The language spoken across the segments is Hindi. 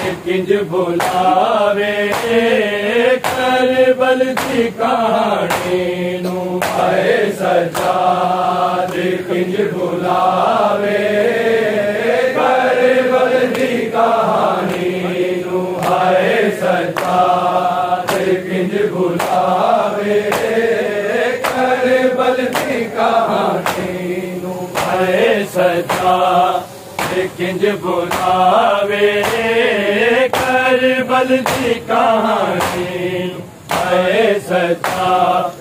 किंज बुलावे करबल दी कहानी नू आए सजाद किंज बुलावे करबल दी कहानी नू आए सजाद किंज बुलावे करबल दी कहानी नू आए सजाद किंज बुलावे करबल दी कहानी आए सजाद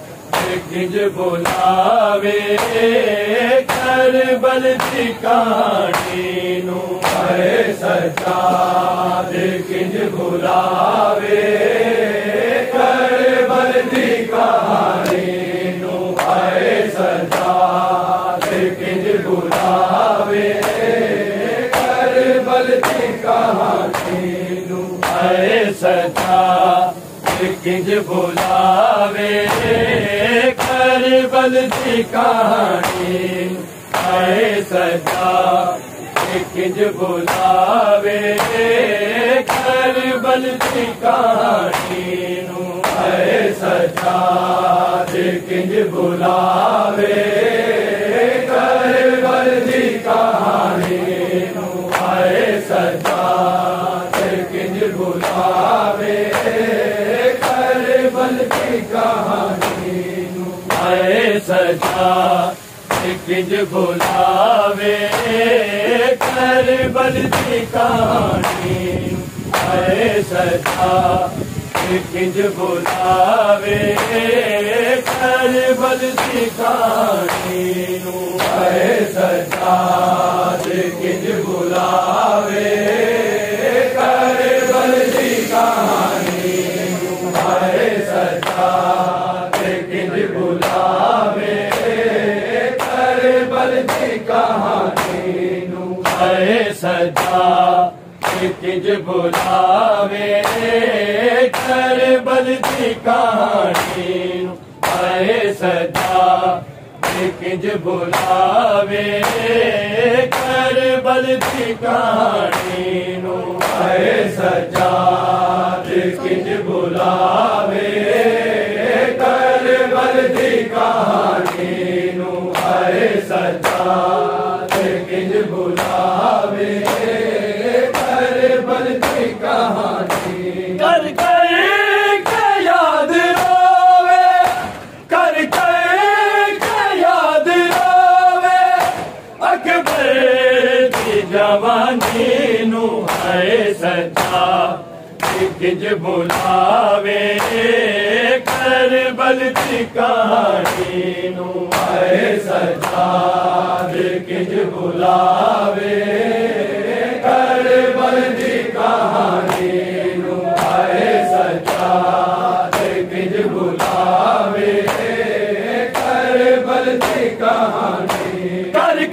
किंज बुलावे करबल दी कहानी नू आए सजाद किंज बुलावे करबल दी कहानी नू आए सजाद किंज बुलावे करबल दी कहानी नू आए सजाद किंज बुलावे करबल दी कहानी आए सजाद किंज बुलावे करबल दी कहानी नू आए सजाद किंज बुलावे करबल दी कहानी नू आए सजाद किंज बुलावे करबल दी कहानी नू आए सजाद किंज बुलावे करबल दी कहानी आए सजाद किंज बुलावे करबल दी कहानी नू आए सजाद किंज बुलावे करबल दी कहानी नू आए सजाद किंज बुलावे करबल दी कहानी नू आए सजाद किंज बुलावे करबल दी कहानी नू आए सजाद किंज बुलावे करबल दी कहानी नू आए सजाद किंज बुलावे करबल दी कहानी नू आए सजाद किंज बुलावे करबल दी कहानी कर के याद रोवे कर के याद रोवे अकबर दी जवानी नू आए सजाद किंज बुलावे करबल दी कहानी नू आए सजाद किंज बुलावे करबल दी कहानी नू आए सजाद किंज बुलावे करबल दी कहानी कर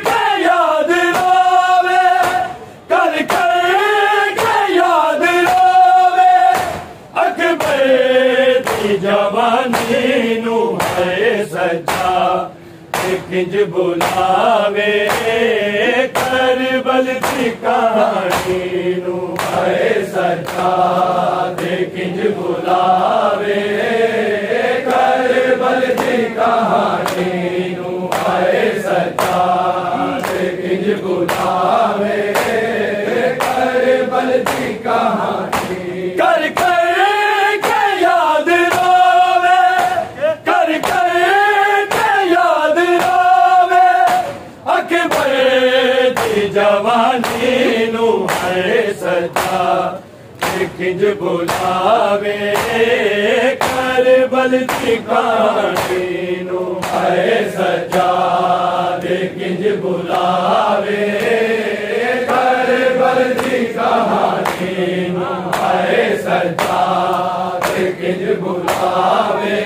के याद रोवे कर के याद रोवे अकबर दी जवानी नू आए सजाद किंज बुलावे करबल दी कहानी नू आए सजाद किंज बुलावे करबल दी कहानी नू आए सजाद किंज बुलावे करबल दी कहानी कर के याद रोवे कर के याद रोवे अकबर दी जवानी नू आए सजाद किंज बुलावे करबल दी कहानी नू आए सजाद किंज बुलावे करबल दी कहानी नू आए सजाद किंज बुलावे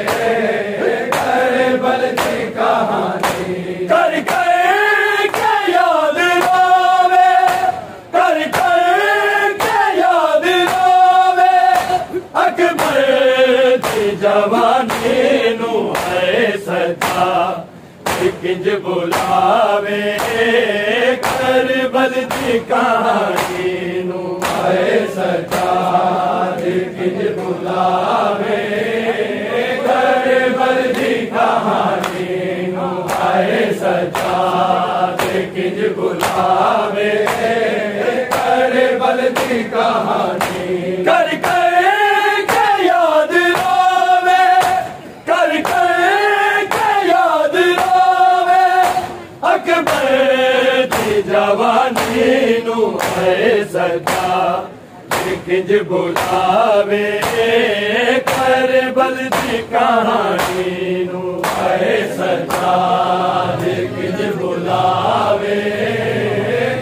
करबल दी कहानी कर के याद रोवे कर के याद रोवे अकबर दी जवानी नू आए सजाद किंज बुलावे करबल दी कहानी नू है सजाद किंज बुलावे करबल दी कहानी नू है सजाद किंज बुलावे करबल दी कहानी कर के याद आवे कर के याद आवे अकबर दी जवानी नू है सजा किंज बुलावे करबल दी कहानी नू है सजा किंज बुलावे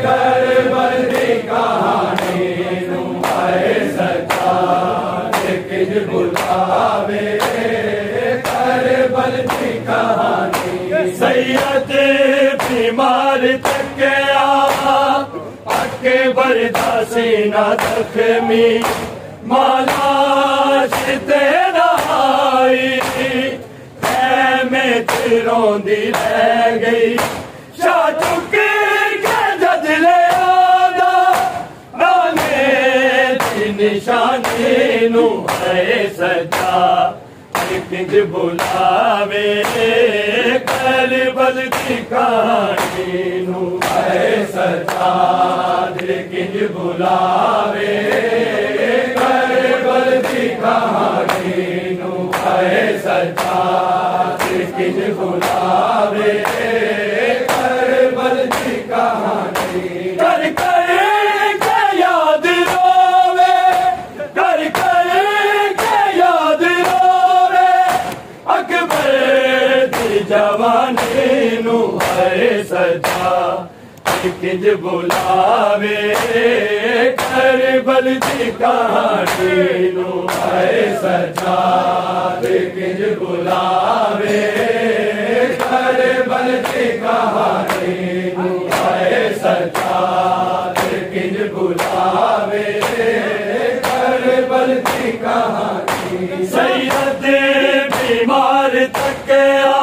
करबल दी कहानी नू है सजा किंज बुलावे करबल दी कहानी सैयद बीमार तकिया अकबर दा सीना जख्मी मालाश तेरा आई में रोंदी रह गई शाह चुके के जजले आदा नाने दी निशानी नू है सजा किंज बुलावे करबल दी कहानी नू है सजा किंज बुलावे करबल दी कहानी नू है सजा किंज बुलावे करबल दी कहानी कर के याद रोवे कर के याद रोवे अकबर दी जवानी नू है सजा किंज बुलावे करबल दी कहानी नू है सजा किंज बुलावे करबल दी कहानी नू है सजा किंज बुलावे करबल दी कहानी सैयद बीमार तकिया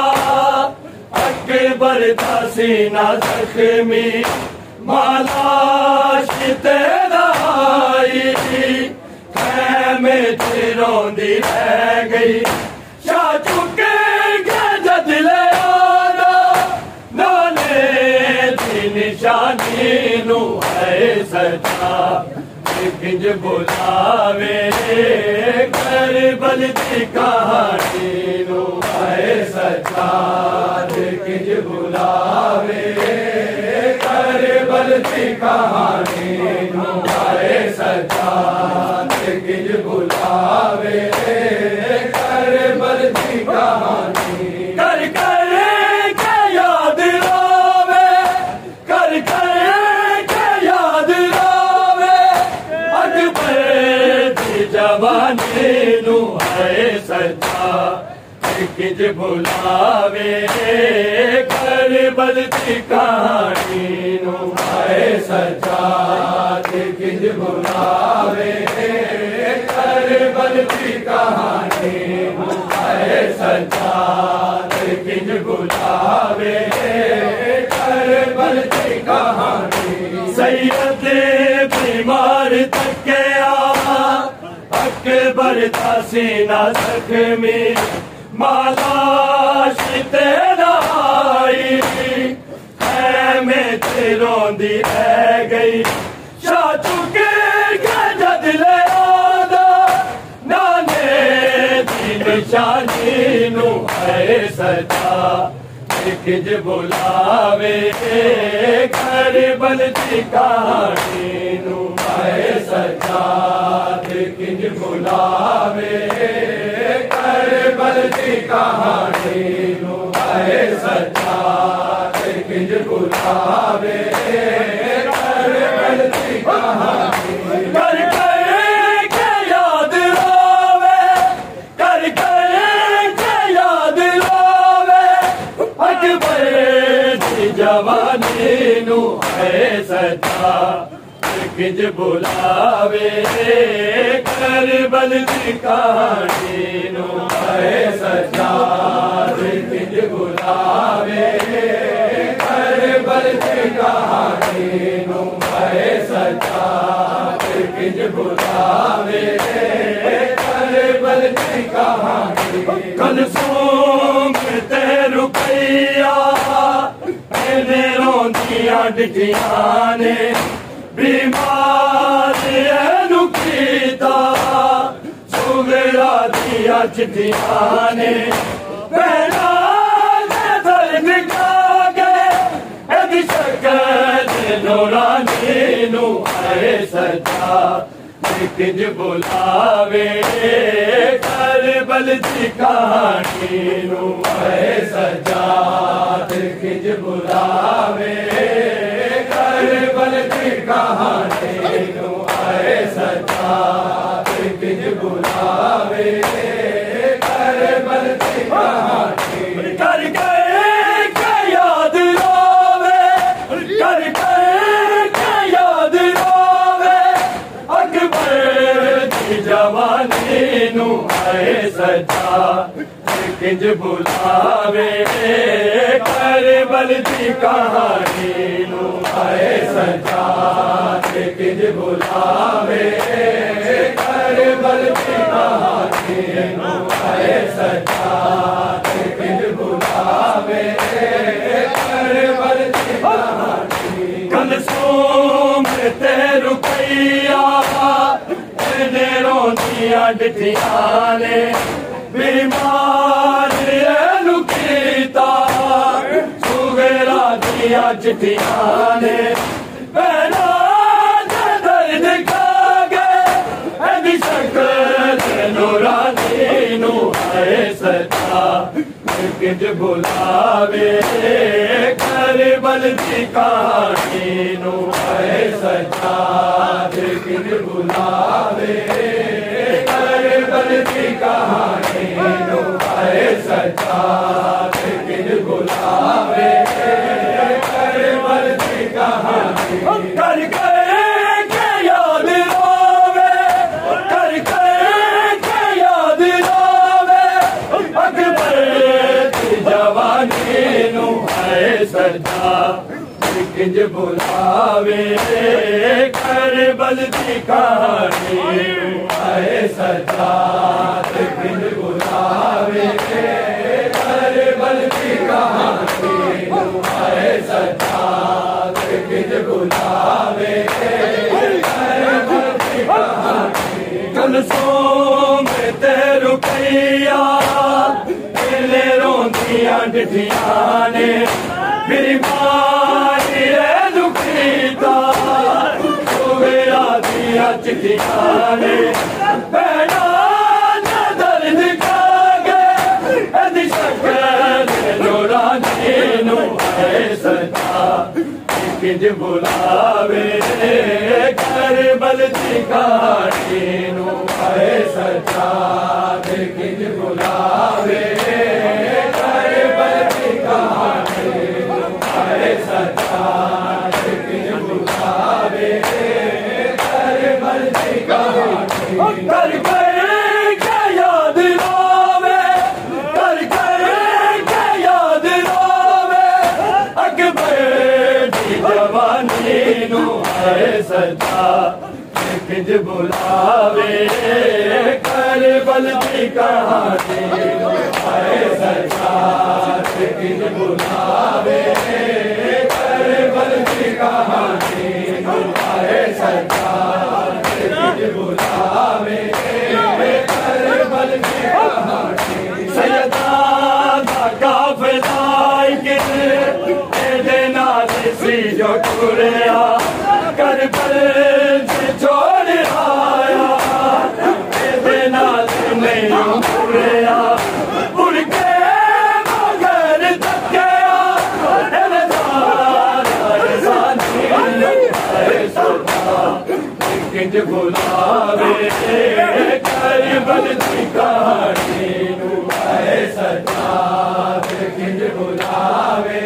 अकबर दा सीना जख्मी मालाश तेरा आई में रोंदी रह गई शाह चुके के जजले आदा नाने दी निशानी नू है सजा किंज बुलावे करबल दी कहानी नू है सजा किंज बुलावे करबल दी कहानी नू है सजा किंज बुलावे करबल दी कहानी कर के याद आवे कर के याद आवे अकबर दी जवानी नू है सजा किंज बुलावे करबल दी कहानी नू है सजा किंज बुलावे करबल दी कहानी नू है सजा किंज बुलावे करबल दी कहानी सैयद बीमार तकिया अकबर दा सीना जख्मी मालाश तेरा आई में रोंदी रह गई शाह चुके के जजले आदा नाने दी निशानी नू है सजा किंज बुलावे करबल दी कहानी नू है सजा किंज बुलावे करबल दी कहानी नू है सजा किंज बुलावे करबल दी कहानी कर के याद आवे कर के याद आवे अकबर दी जवानी नू है सजा किंज बुलावे करबल दी कहानी नू है सजा किंज बुलावे करबल दी कहानी नू है सजा किंज बुलावे करबल की कहानी कलसूम ते रुपैया मैंने रोंदियां डिठियां ने बीमार नुकीता सुगरा दिया चिट्ठियां ने बहना दर्द कागे एदी शकल नूरानी नू आए सजा किंज बुलावे करबल की कहानी नू आए सजा किंज बुलावे करबल की कहानी नू आए सजा किंज बुलावे करबल की कहानी कर गए क्या याद रोवे कर गए क्या याद रोवे अकबर की जवानी नू आए सजा किंज बुलावे करबल की कहानी नू आए सजा किंज बुलावे करबल की कहानी नू आए सजा किंज बुलावे करबल की कहानी कलसूम ते रुपैया मैंने रोंदियां डिठियां ने बीमार नुकीता सुगरा दिया चिट्ठियां ने बहना दर्द कागे एदी शकल नूरानी नू आए सजा किंज बुलावे करबल की कहानी नू आए सजा किंज बुलावे करबल की कहानी नू आए सजा किंज बुलावे करबल की कहानी कर गए क्या याद रोवे कर गए क्या याद रोवे अकबर की जवानी नू आए सजा किंज बुलावे करबल की कहानी नू आए सजा किंज बुलावे करबल की कहानी नू आए सजा किंज बुलावे करबल की कहानी कलसूम ते रुपैया मैंने रोंदियां डिठियां ने बीमार दुखीता सुगरा दिया चिट्ठियां ने बहना दर्द कागे एदी शकल नूरानी नू आए सजा किंज बुलावे करबल की कहानी नू आए सजा किंज बुलावे करबल की कहानी नू आए सजा किंज बुलावे करबल की कहानी कर गए क्या याद रोवे कर गए क्या याद रोवे अकबर की जवानी नू आए सजा किंज बुलावे करबल की कहानी नू आए सजा किंज बुलावे करबल की कहानी नू आए सजा किंज बुलावे करबल की कहानी सैयदा दा काफिला के नाल सी जो टुरिया करबल से छोड़ आया तेरे नाल नहीं टुरिया उड़ के मगर तकिया किंज बुलावे करबल की कहानी नू आए सजा किंज बुलावे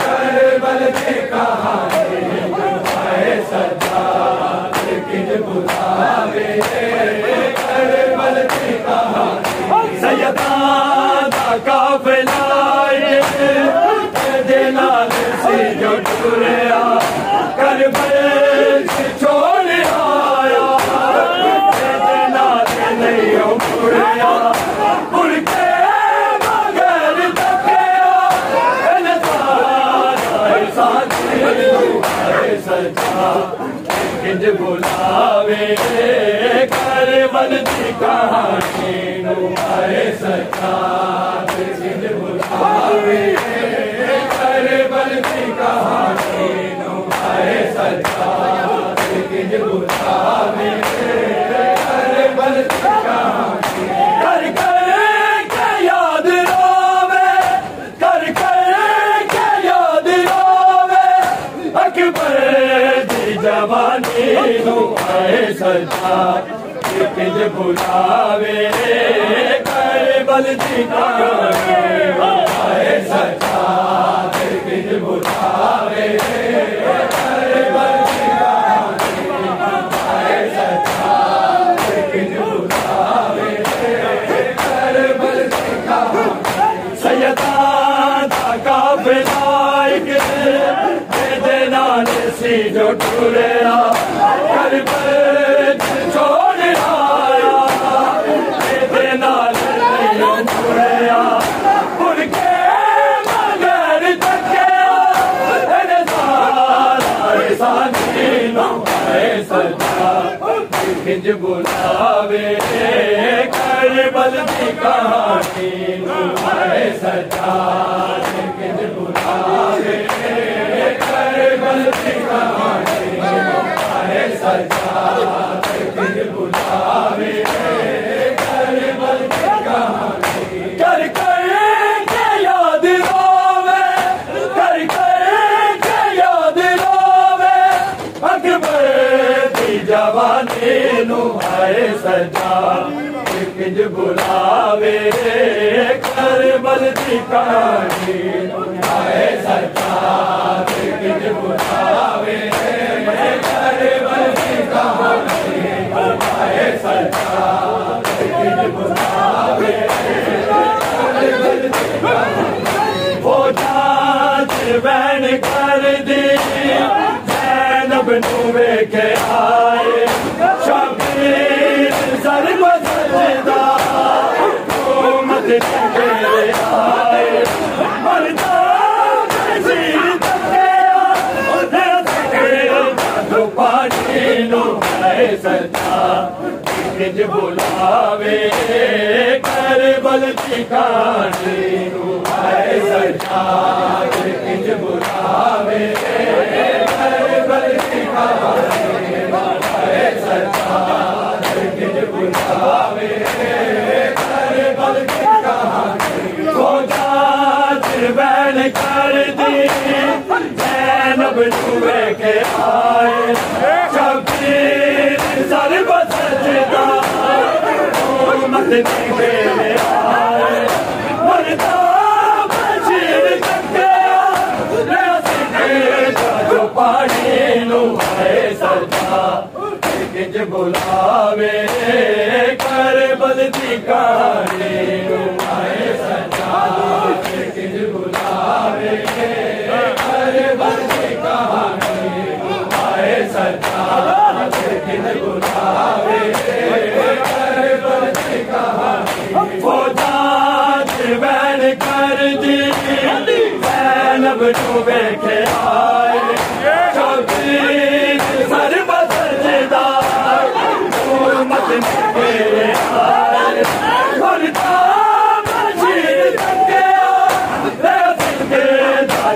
करबल की कहानी नू आए सजा किंज बुलावे करबल की कहानी सैयदा दा काफिला दे नाल सी जो टुरिया करबल से छोड़ आया सच्चा किंज बुलावे करबल दी कहानी नू आए सच्चा किंज बुलावे करबल दी कहानी नू आए सच्चा किंज बुलावे करबल दी कहानी कर कर के याद रोवे कर कर के याद रोवे अकबर दी जवानी नू आए सच्चा किंज बुलावे करबल दी कहानी नू आए सच्चा किंज बुलावे करबल दी कहानी नू आए सच्चा किंज बुलावे करबल दी कहानी सैयदा दा काफिला एक दे नाल सी जो टुरिया करबल छोड़ आया दे नाल नहीं टुरिया मुड़ के मगर तकिया सारा साथी नू आए सच्चा किंज बुलावे करबल दी कहानी नू आए सच्चा किंज बुलावे करबल दी कहानी नू आए सच्चा किंज बुलावे करबल दी कहानी कर कर के याद रोवे कर कर के याद रोवे अकबर दी जवानी नू आए सच्चा किंज बुलावे करबल दी कहानी नू आए सच्चा किंज बुलावे करबल दी कहानी नू आए सच्चा किंज बुलावे करबल दी कहानी वो जात बैन कर दी ज़ैनब नू वेखे आए शबीर सर बसदा मत तेरे आए मरदा नसीर तके पानी नू आए सच्चा किंज बुलावे करबल दी कहानी नू आए सच्चा किंज बुलावे करबल दी कहानी नू आए सच्चा किंज बुलावे करबल दी कहानी वो जात बैन कर दी ज़ैनब नू वेखे आए शबीर सर बसदा मत तेरे आए मरदा बशीर तकिया जो पानी नू आए सच्चा किंज बुलावे करबल दी कहानी नू आए सच्चा किंज बुलावे करबल दी कहानी नू आए सच्चा किंज बुलावे करबल दी कहानी वो जात बैन कर दी ज़ैनब नू वेखे आए शबीर सर बसदा मत तेरे आए मरदा बशीर तकिया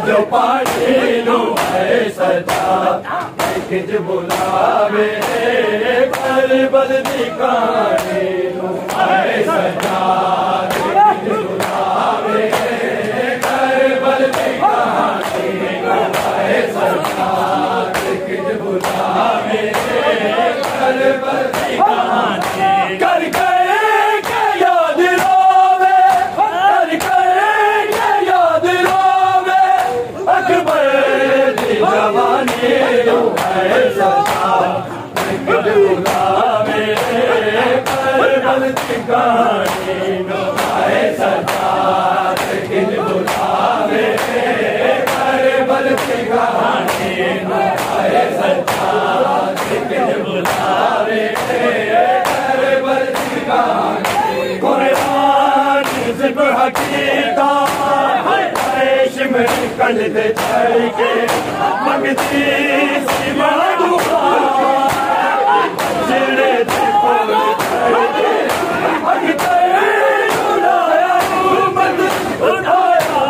जो पानी नू आए सच्चा किंज बुलावे करबल दी कहानी नू आए सच्चा किंज बुलावे करबल दी कहानी नू आए सच्चा किंज बुलावे करबल दी कहानी कर कर के याद रोवे कर कर के याद रोवे अकबर दी जवानी नू आए सच्चा किंज बुलावे करबल दी कहानी नू आए सच्चा किंज बुलावे करबल दी कहानी नू आए सच्चा किंज बुलावे करबल दी कहानी कुरान ज़िब हकीका शिमर का कंधे चढ़ के मंगती सी दुआ जिले ते कोल चढ़ के मंगते बुलाया उम्मत उठाया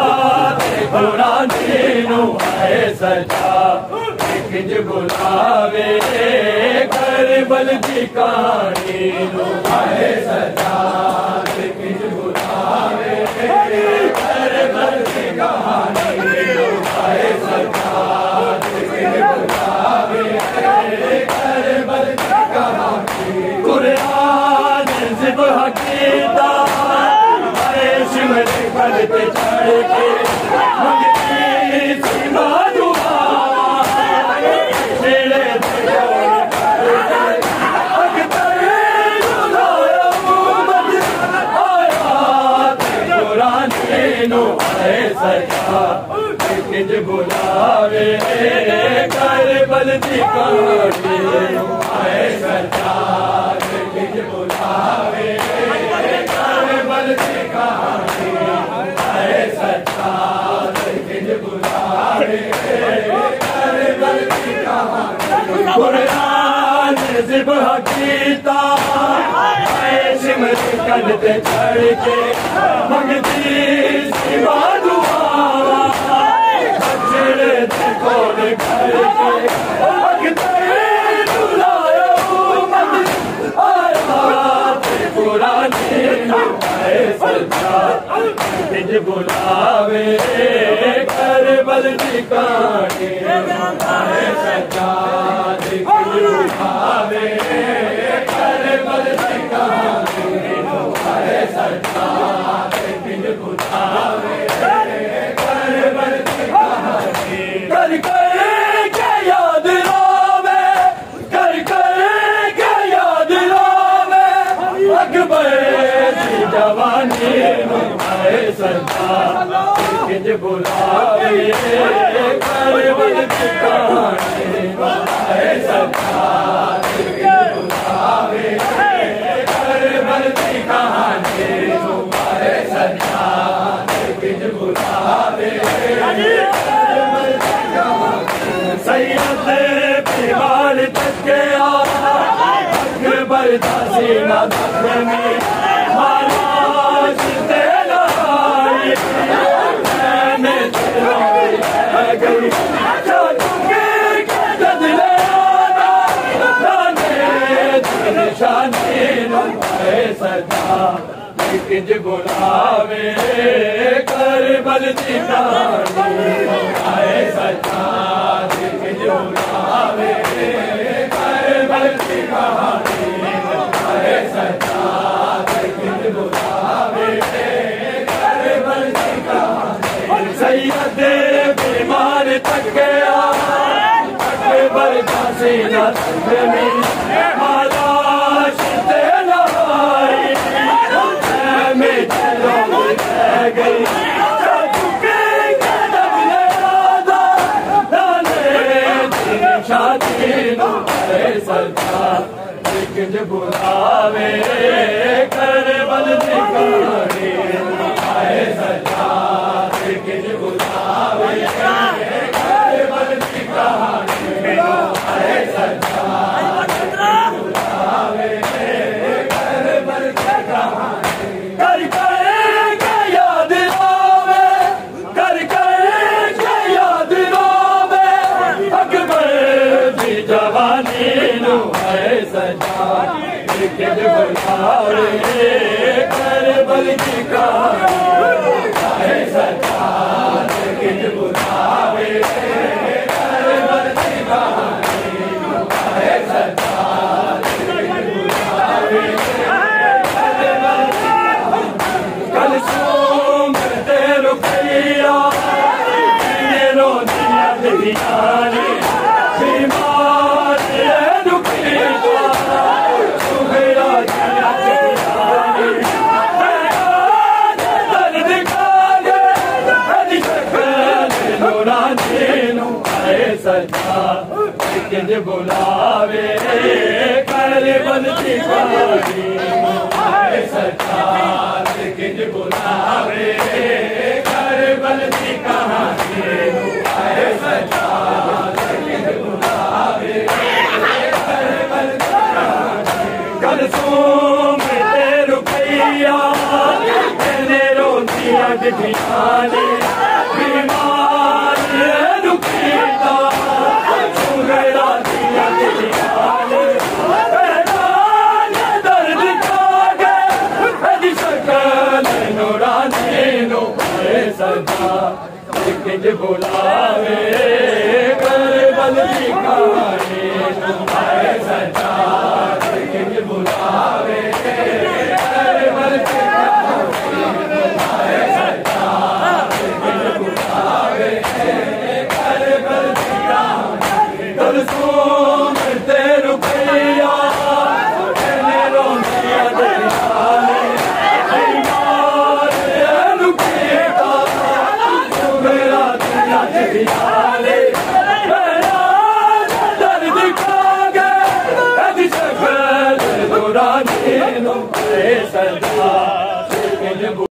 ते कुरानी नू आए सजा किंज बुलावे करबल दी कहानी नू आए सजा किंज बुलावे करबल दी कहानी नू आए सजा किंज बुलावे करबल दी कहानी कुरान ज़िब्ह कीता आए शिमर कल पे चढ़ के मंगती सी दुआ किंज बुलावे करबल दी कहानी आए सजा किंज बुलावे करबल दी कहानी आए सजा किंज बुलावे करबल दी कहानी कुरान ज़िब्ह कीता आए शिमर कंधे चढ़ के मंगती सी दुआ जिले ते कोल चढ़ के मंगते बुलाया उम्मत आया ते कुरानी नू आए सजा किंज बुलावे करबल दी कहानी आए सजा किंज बुलावे करबल दी कहानी आए सजा किंज बुलावे करबल दी कहानी कर के याद लावे कर के याद लावे अकबर दी जवानी नू आए सजा किंज बुलावे करबल दी कहानी आए सजा किंज बुलावे करबल दी कहानी आए सजा किंज बुलावे करबल दी कहानी सैयद बीमार तक गया अकबर दा सीना जख्मी महाराज ते लड़ाई मैंने गई किंज बुलावे करबल दी कहानी आए सजा किंज बुलावे करबल दी कहानी आए सजा किंज बुलावे करबल दी कहानी सैयद बीमार तक गया अकबर दा सीना जख्मी महाराज ते लड़ाई में चलो गई शादी सजा किंज बुलावे करबल दी कहानी आए सजा किंज बुलावे करबल दी कहानी आए सजा बुलावे करबल दी कहानी कर के याद लावे कर के याद लावे अकबर दी जवानी नू आए सजा किंज बुलावे करबल दी कहानी आए सजा किंज बुलावे करबल दी कहानी आए सजा किंज बुलावे कल सोमते रुपया रो दिया दियानी बीमार रुपया सुबेरा दिया दियानी दर्द काले नूरानी नू आए सजा किंज बुलावे करबल दी कहानी आए सजा किंज बुलावे करबल दी कहानी आए सरकार बुलावे कलसूम ते रुपैया तेरे रोटियां दिखाने बीमार रुपीता सुगड़ा दिया दिखाने दर्द कागे कदी शकल नूरानी नो आए सरकार लेकिन बुलावे करबल की कहानी आए सरकार लेकिन बुलावे करबल की कहानी आए सरकार लेकिन बुलावे करबल की कहानी कलसूम ते रुपैया तेरे रोटियां दिखाने बीमार रुपीता सुगड़ा दिया दिखाने दर्द कागे कदी शकल नूरानी नो आए सरकार।